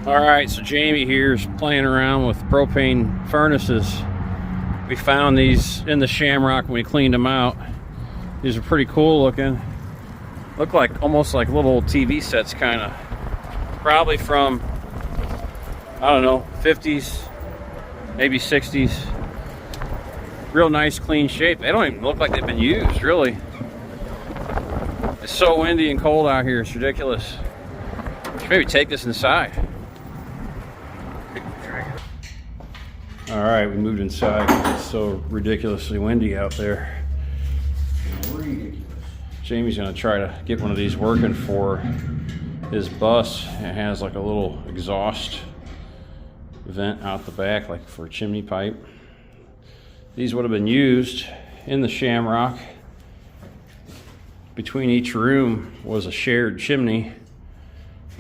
Alright, so Jamie here is playing around with propane furnaces. We found these in the Shamrock when we cleaned them out. These are pretty cool looking. Look like almost like little TV sets, kind of. Probably from, I don't know, 50s, maybe 60s. Real nice, clean shape. They don't even look like they've been used, really. It's so windy and cold out here, it's ridiculous. Should maybe take this inside. Alright, we moved inside because it's so ridiculously windy out there. Ridiculous. Jamie's going to try to get one of these working for his bus. It has like a little exhaust vent out the back, like for a chimney pipe. These would have been used in the Shamrock. Between each room was a shared chimney.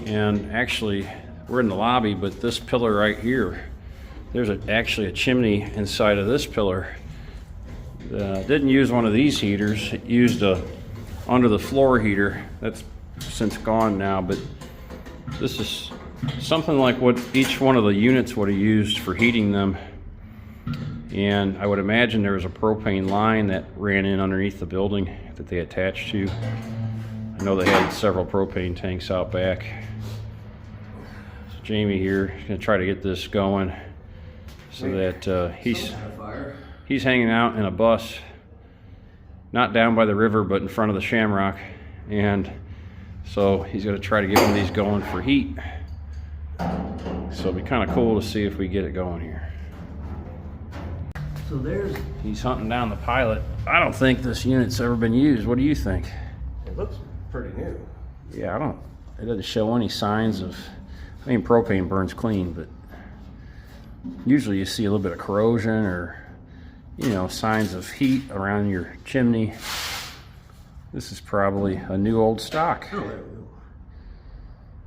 And actually, we're in the lobby, but this pillar right here, there's actually a chimney inside of this pillar. Didn't use one of these heaters. It used a under the floor heater. That's since gone now, but this is something like what each one of the units would have used for heating them. And I would imagine there was a propane line that ran in underneath the building that they attached to. I know they had several propane tanks out back. So Jamie here is going to try to get this going so that he's hanging out in a bus, not down by the river, but in front of the Shamrock. And so he's going to try to get one of these going for heat. So it'll be kind of cool to see if we get it going here. So He's hunting down the pilot. I don't think this unit's ever been used. What do you think? it looks pretty new. Yeah, it doesn't show any signs of, I mean, propane burns clean, but usually you see a little bit of corrosion or, you know, signs of heat around your chimney. This is probably a new old stock. Oh, there we go.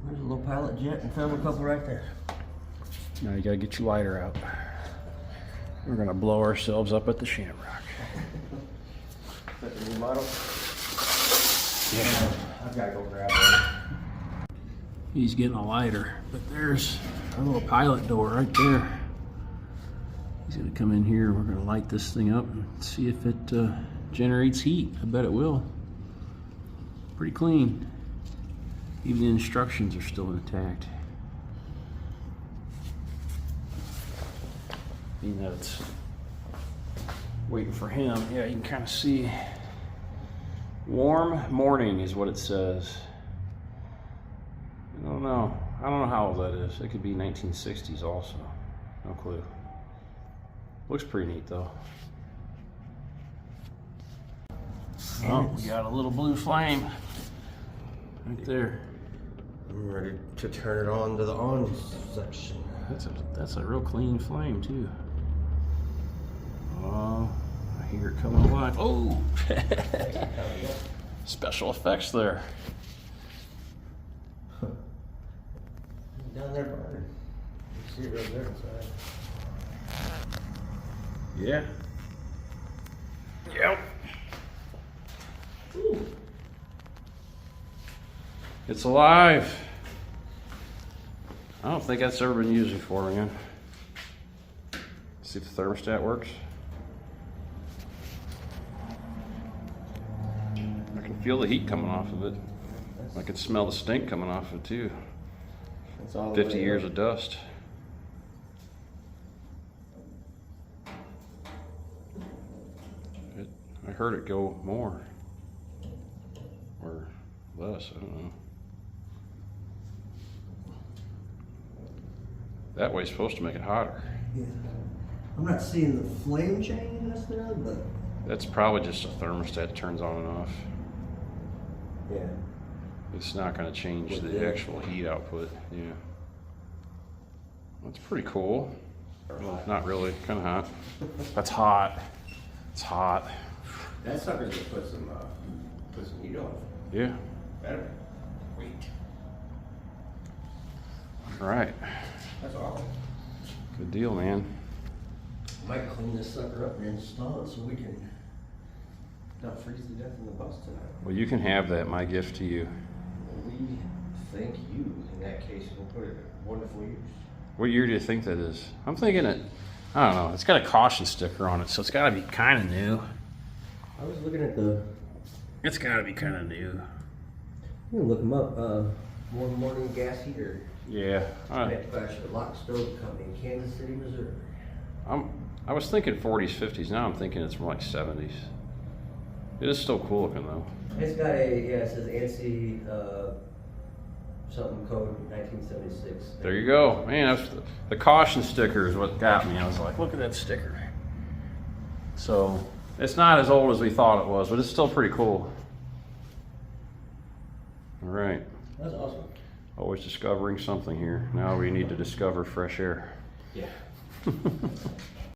There's a little pilot jet and thermocouple right there. Now you gotta get your lighter out. We're gonna blow ourselves up at the Shamrock. Is that the new model? Yeah. I've got to go grab one. He's getting a lighter, but there's a little pilot door right there. He's gonna come in here. We're gonna light this thing up and see if it generates heat. I bet it will. Pretty clean. Even the instructions are still intact. Being that it's waiting for him, yeah, you can kind of see. Warm morning is what it says. I don't know how old that is. It could be 1960s also. No clue. Looks pretty neat though. Oh, we got a little blue flame right there. I'm ready to turn it on to the on section. That's a real clean flame too. Oh, I hear it coming alive. Oh, special effects there. Down there burning. You see it right there inside. Yeah. Yep. Ooh. It's alive. I don't think that's ever been used before, man. See if the thermostat works. I can feel the heat coming off of it. I can smell the stink coming off of it too. That's all 50 years of dust. I heard it go more. Or less, I don't know. That way's supposed to make it hotter. Yeah. I'm not seeing the flame change necessarily, but That's probably just a thermostat that turns on and off. yeah. It's not going to change the actual heat output. Yeah. That's pretty cool. Well, not really. Kind of hot. That's hot. It's hot. That sucker just put some heat on. Yeah. Better. Wait. All right. That's awesome. Good deal, man. Might clean this sucker up and install it so we can not freeze to death in the bus tonight. Well, you can have that. My gift to you. We thank you. in that case, we'll put it in wonderful use. What year do you think that is? I'm thinking it, I don't know, it's got a caution sticker on it, so it's gotta be kinda new. I was looking at the, It's gotta be kinda new. you can look them up, Warm Morning Gas Heater. Yeah, Manufactured Lock Stove Company in Kansas City, Missouri. I was thinking 40s, 50s, now I'm thinking it's more like 70s. It is still cool looking though. It's got a, yeah, it says ANSI, something code 1976. There you go. Man, the caution sticker is what got me. I was like, look at that sticker. So, it's not as old as we thought it was, but it's still pretty cool. All right. That's awesome. Always discovering something here. Now we need to discover fresh air. Yeah.